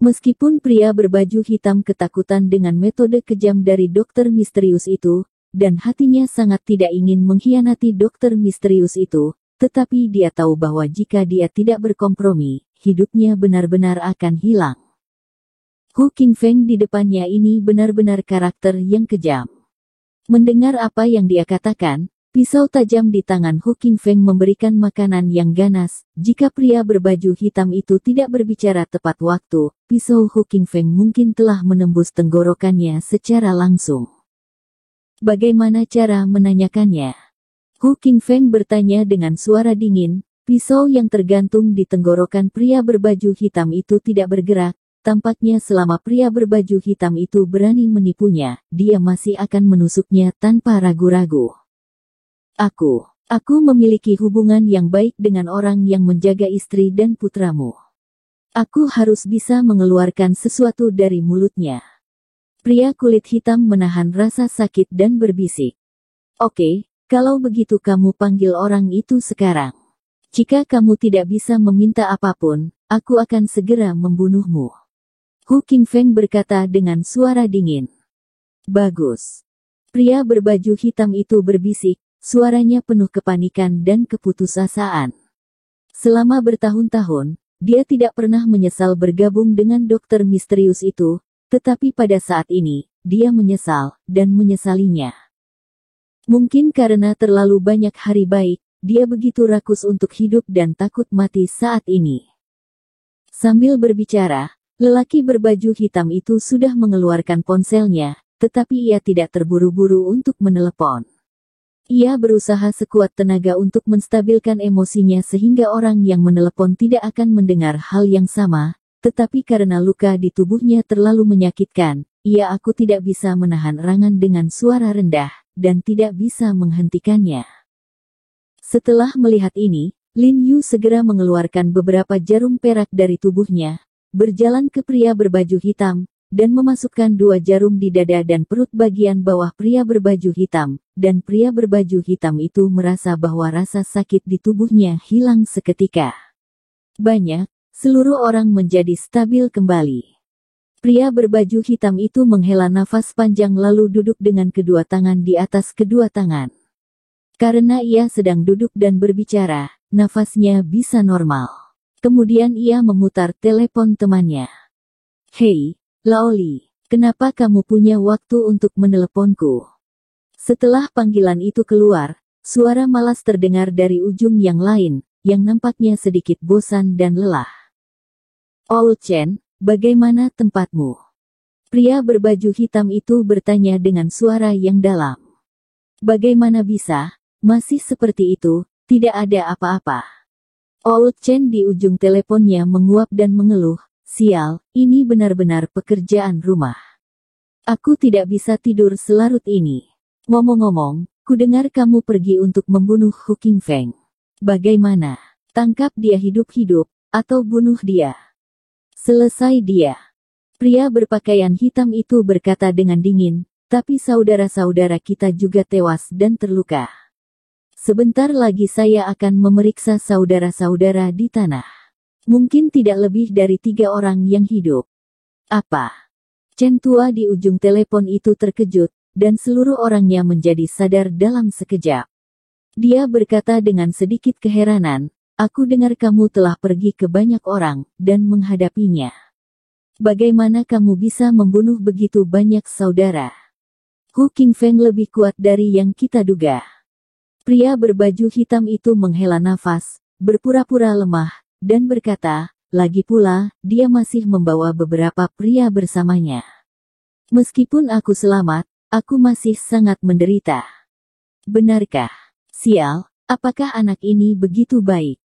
Meskipun pria berbaju hitam ketakutan dengan metode kejam dari dokter misterius itu, dan hatinya sangat tidak ingin mengkhianati dokter misterius itu, tetapi dia tahu bahwa jika dia tidak berkompromi, hidupnya benar-benar akan hilang. Hu Qingfeng di depannya ini benar-benar karakter yang kejam. Mendengar apa yang dia katakan, pisau tajam di tangan Hu Qingfeng memberikan makanan yang ganas. Jika pria berbaju hitam itu tidak berbicara tepat waktu, pisau Hu Qingfeng mungkin telah menembus tenggorokannya secara langsung. Bagaimana cara menanyakannya? Hu Qingfeng bertanya dengan suara dingin. Pisau yang tergantung di tenggorokan pria berbaju hitam itu tidak bergerak. Tampaknya selama pria berbaju hitam itu berani menipunya, dia masih akan menusuknya tanpa ragu-ragu. Aku memiliki hubungan yang baik dengan orang yang menjaga istri dan putramu. Aku harus bisa mengeluarkan sesuatu dari mulutnya. Pria kulit hitam menahan rasa sakit dan berbisik. Oke, kalau begitu kamu panggil orang itu sekarang. Jika kamu tidak bisa meminta apapun, aku akan segera membunuhmu. Hu Qingfeng berkata dengan suara dingin. Bagus. Pria berbaju hitam itu berbisik, suaranya penuh kepanikan dan keputusasaan. Selama bertahun-tahun, dia tidak pernah menyesal bergabung dengan dokter misterius itu, tetapi pada saat ini, dia menyesal, dan menyesalinya. Mungkin karena terlalu banyak hari baik, dia begitu rakus untuk hidup dan takut mati saat ini. Sambil berbicara, lelaki berbaju hitam itu sudah mengeluarkan ponselnya, tetapi ia tidak terburu-buru untuk menelepon. Ia berusaha sekuat tenaga untuk menstabilkan emosinya sehingga orang yang menelepon tidak akan mendengar hal yang sama, tetapi karena luka di tubuhnya terlalu menyakitkan, aku tidak bisa menahan erangan dengan suara rendah, dan tidak bisa menghentikannya. Setelah melihat ini, Lin Yu segera mengeluarkan beberapa jarum perak dari tubuhnya, berjalan ke pria berbaju hitam, dan memasukkan 2 jarum di dada dan perut bagian bawah pria berbaju hitam, dan pria berbaju hitam itu merasa bahwa rasa sakit di tubuhnya hilang seketika. Seluruh orang menjadi stabil kembali. Pria berbaju hitam itu menghela nafas panjang lalu duduk dengan kedua tangan di atas kedua tangan. Karena ia sedang duduk dan berbicara, nafasnya bisa normal. Kemudian ia memutar telepon temannya. Hei, Laoli, kenapa kamu punya waktu untuk meneleponku? Setelah panggilan itu keluar, suara malas terdengar dari ujung yang lain, yang nampaknya sedikit bosan dan lelah. Old Chen, bagaimana tempatmu? Pria berbaju hitam itu bertanya dengan suara yang dalam. Bagaimana bisa, masih seperti itu, tidak ada apa-apa. Old Chen di ujung teleponnya menguap dan mengeluh, sial, ini benar-benar pekerjaan rumah. Aku tidak bisa tidur selarut ini. Ngomong-ngomong, kudengar kamu pergi untuk membunuh Hu Qingfeng. Bagaimana? Tangkap dia hidup-hidup, atau bunuh dia. Selesai dia. Pria berpakaian hitam itu berkata dengan dingin, tapi saudara-saudara kita juga tewas dan terluka. Sebentar lagi saya akan memeriksa saudara-saudara di tanah. Mungkin tidak lebih dari 3 orang yang hidup. Apa? Chen tua di ujung telepon itu terkejut, dan seluruh orangnya menjadi sadar dalam sekejap. Dia berkata dengan sedikit keheranan, aku dengar kamu telah pergi ke banyak orang, dan menghadapinya. Bagaimana kamu bisa membunuh begitu banyak saudara? Hu Qingfeng lebih kuat dari yang kita duga. Pria berbaju hitam itu menghela nafas, berpura-pura lemah, dan berkata, lagi pula, dia masih membawa beberapa pria bersamanya. Meskipun aku selamat, aku masih sangat menderita. Benarkah? Sial, apakah anak ini begitu baik?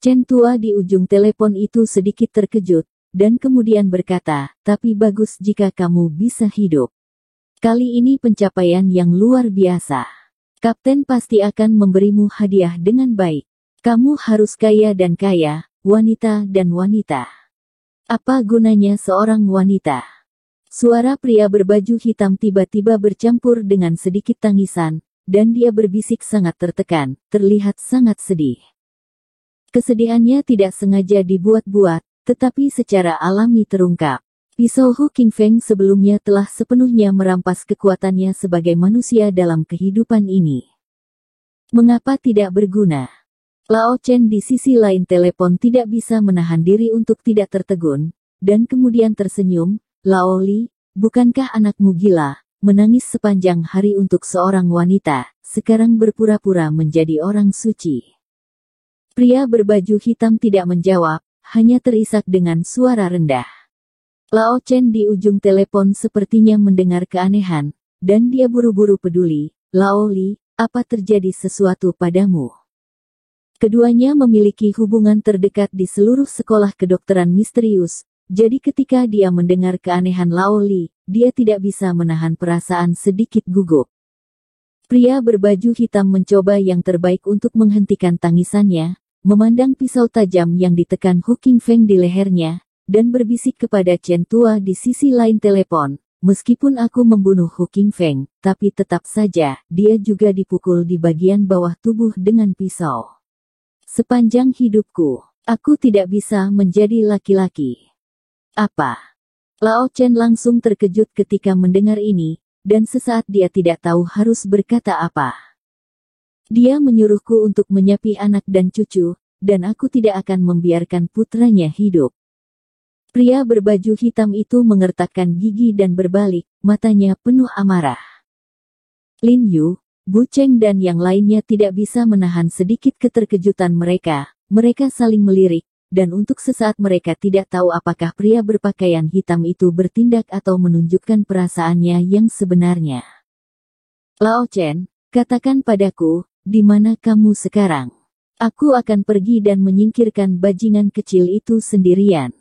Chen tua di ujung telepon itu sedikit terkejut, dan kemudian berkata, tapi bagus jika kamu bisa hidup. Kali ini pencapaian yang luar biasa. Kapten pasti akan memberimu hadiah dengan baik. Kamu harus kaya dan kaya, wanita dan wanita. Apa gunanya seorang wanita? Suara pria berbaju hitam tiba-tiba bercampur dengan sedikit tangisan, dan dia berbisik sangat tertekan, terlihat sangat sedih. Kesedihannya tidak sengaja dibuat-buat, tetapi secara alami terungkap. Pisau Hu Qingfeng sebelumnya telah sepenuhnya merampas kekuatannya sebagai manusia dalam kehidupan ini. Mengapa tidak berguna? Lao Chen di sisi lain telepon tidak bisa menahan diri untuk tidak tertegun, dan kemudian tersenyum. Lao Li, bukankah anakmu gila, menangis sepanjang hari untuk seorang wanita, sekarang berpura-pura menjadi orang suci? Pria berbaju hitam tidak menjawab, hanya terisak dengan suara rendah. Lao Chen di ujung telepon sepertinya mendengar keanehan, dan dia buru-buru peduli. Lao Li, apa terjadi sesuatu padamu? Keduanya memiliki hubungan terdekat di seluruh sekolah kedokteran misterius, jadi ketika dia mendengar keanehan Lao Li, dia tidak bisa menahan perasaan sedikit gugup. Pria berbaju hitam mencoba yang terbaik untuk menghentikan tangisannya, memandang pisau tajam yang ditekan Hu Qingfeng di lehernya, dan berbisik kepada Chen Tua di sisi lain telepon, meskipun aku membunuh Hu Qingfeng, tapi tetap saja, dia juga dipukul di bagian bawah tubuh dengan pisau. Sepanjang hidupku, aku tidak bisa menjadi laki-laki. Apa? Lao Chen langsung terkejut ketika mendengar ini, dan sesaat dia tidak tahu harus berkata apa. Dia menyuruhku untuk menyapi anak dan cucu, dan aku tidak akan membiarkan putranya hidup. Pria berbaju hitam itu mengertakkan gigi dan berbalik, matanya penuh amarah. Lin Yu, Bu Cheng dan yang lainnya tidak bisa menahan sedikit keterkejutan mereka. Mereka saling melirik, dan untuk sesaat mereka tidak tahu apakah pria berpakaian hitam itu bertindak atau menunjukkan perasaannya yang sebenarnya. Lao Chen, katakan padaku, di mana kamu sekarang? Aku akan pergi dan menyingkirkan bajingan kecil itu sendirian.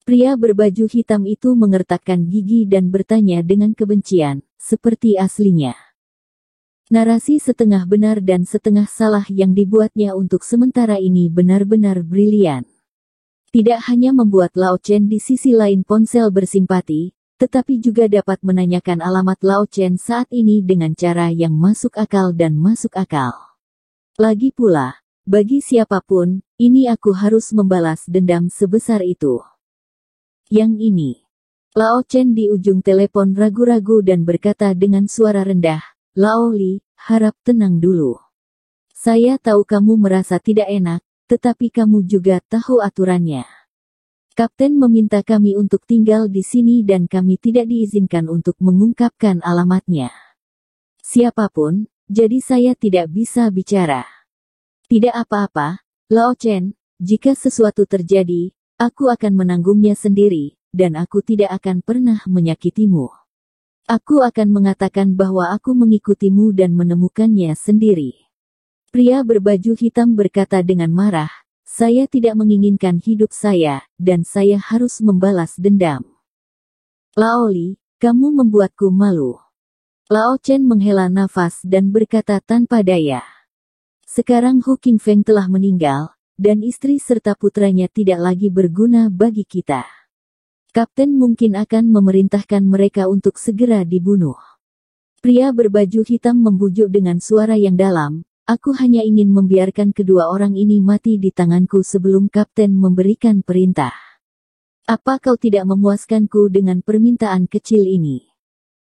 Pria berbaju hitam itu mengertakkan gigi dan bertanya dengan kebencian, seperti aslinya. Narasi setengah benar dan setengah salah yang dibuatnya untuk sementara ini benar-benar brilian. Tidak hanya membuat Lao Chen di sisi lain ponsel bersimpati, tetapi juga dapat menanyakan alamat Lao Chen saat ini dengan cara yang masuk akal dan masuk akal. Lagi pula, bagi siapapun, ini aku harus membalas dendam sebesar itu. Yang ini. Lao Chen di ujung telepon ragu-ragu dan berkata dengan suara rendah, Lao Li, harap tenang dulu. Saya tahu kamu merasa tidak enak, tetapi kamu juga tahu aturannya. Kapten meminta kami untuk tinggal di sini dan kami tidak diizinkan untuk mengungkapkan alamatnya. Siapapun, jadi saya tidak bisa bicara. Tidak apa-apa, Lao Chen, jika sesuatu terjadi, aku akan menanggungnya sendiri, dan aku tidak akan pernah menyakitimu. Aku akan mengatakan bahwa aku mengikutimu dan menemukannya sendiri. Pria berbaju hitam berkata dengan marah, saya tidak menginginkan hidup saya, dan saya harus membalas dendam. Lao Li, kamu membuatku malu. Lao Chen menghela nafas dan berkata tanpa daya. Sekarang Hu Qingfeng telah meninggal, dan istri serta putranya tidak lagi berguna bagi kita. Kapten mungkin akan memerintahkan mereka untuk segera dibunuh. Pria berbaju hitam membujuk dengan suara yang dalam, aku hanya ingin membiarkan kedua orang ini mati di tanganku sebelum kapten memberikan perintah. Apa kau tidak memuaskanku dengan permintaan kecil ini?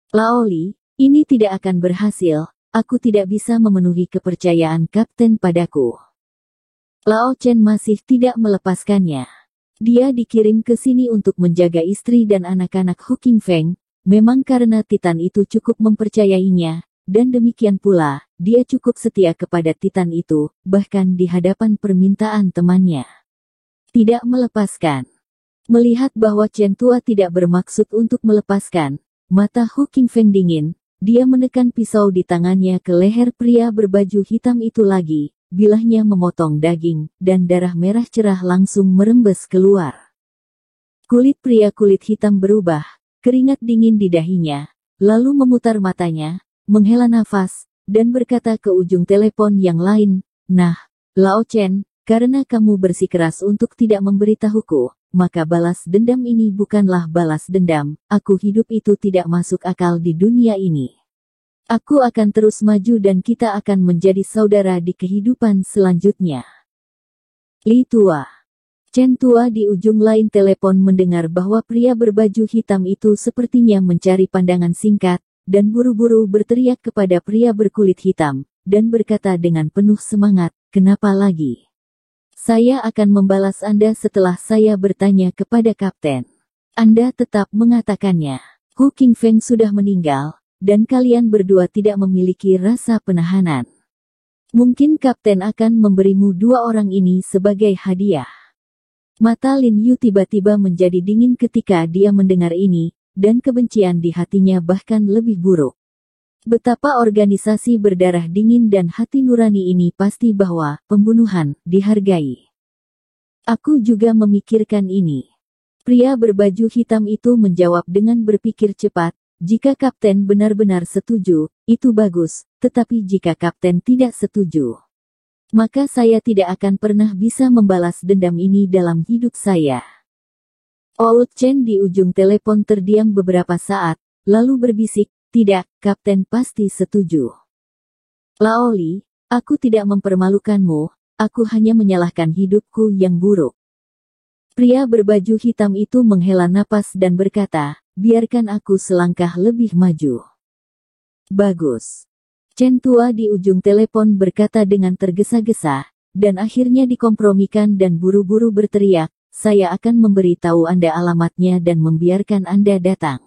Lao Li, ini tidak akan berhasil, aku tidak bisa memenuhi kepercayaan kapten padaku. Lao Chen masih tidak melepaskannya. Dia dikirim ke sini untuk menjaga istri dan anak-anak Hu Qingfeng, memang karena Titan itu cukup mempercayainya, dan demikian pula, dia cukup setia kepada Titan itu, bahkan di hadapan permintaan temannya. Tidak melepaskan. Melihat bahwa Chen Tua tidak bermaksud untuk melepaskan, mata Hu Qingfeng dingin, dia menekan pisau di tangannya ke leher pria berbaju hitam itu lagi. Bilahnya memotong daging, dan darah merah cerah langsung merembes keluar. Kulit pria kulit hitam berubah, keringat dingin di dahinya, lalu memutar matanya, menghela nafas, dan berkata ke ujung telepon yang lain, nah, Lao Chen, karena kamu bersikeras untuk tidak memberitahuku, maka balas dendam ini bukanlah balas dendam, aku hidup itu tidak masuk akal di dunia ini. Aku akan terus maju dan kita akan menjadi saudara di kehidupan selanjutnya. Li Tua. Chen tua di ujung lain telepon mendengar bahwa pria berbaju hitam itu sepertinya mencari pandangan singkat, dan buru-buru berteriak kepada pria berkulit hitam, dan berkata dengan penuh semangat, "Kenapa lagi? Saya akan membalas Anda setelah saya bertanya kepada Kapten. Anda tetap mengatakannya. Hu Qingfeng sudah meninggal, dan kalian berdua tidak memiliki rasa penahanan. Mungkin Kapten akan memberimu 2 orang ini sebagai hadiah." Mata Lin Yu tiba-tiba menjadi dingin ketika dia mendengar ini, dan kebencian di hatinya bahkan lebih buruk. Betapa organisasi berdarah dingin dan hati nurani ini pasti bahwa pembunuhan dihargai. Aku juga memikirkan ini. Pria berbaju hitam itu menjawab dengan berpikir cepat, "Jika Kapten benar-benar setuju, itu bagus, tetapi jika Kapten tidak setuju, maka saya tidak akan pernah bisa membalas dendam ini dalam hidup saya." Old Chen di ujung telepon terdiam beberapa saat, lalu berbisik, "Tidak, Kapten pasti setuju. Laoli, aku tidak mempermalukanmu, aku hanya menyalahkan hidupku yang buruk." Pria berbaju hitam itu menghela napas dan berkata, "Biarkan aku selangkah lebih maju." "Bagus." Chen tua di ujung telepon berkata dengan tergesa-gesa, dan akhirnya dikompromikan dan buru-buru berteriak, "Saya akan memberi tahu Anda alamatnya dan membiarkan Anda datang."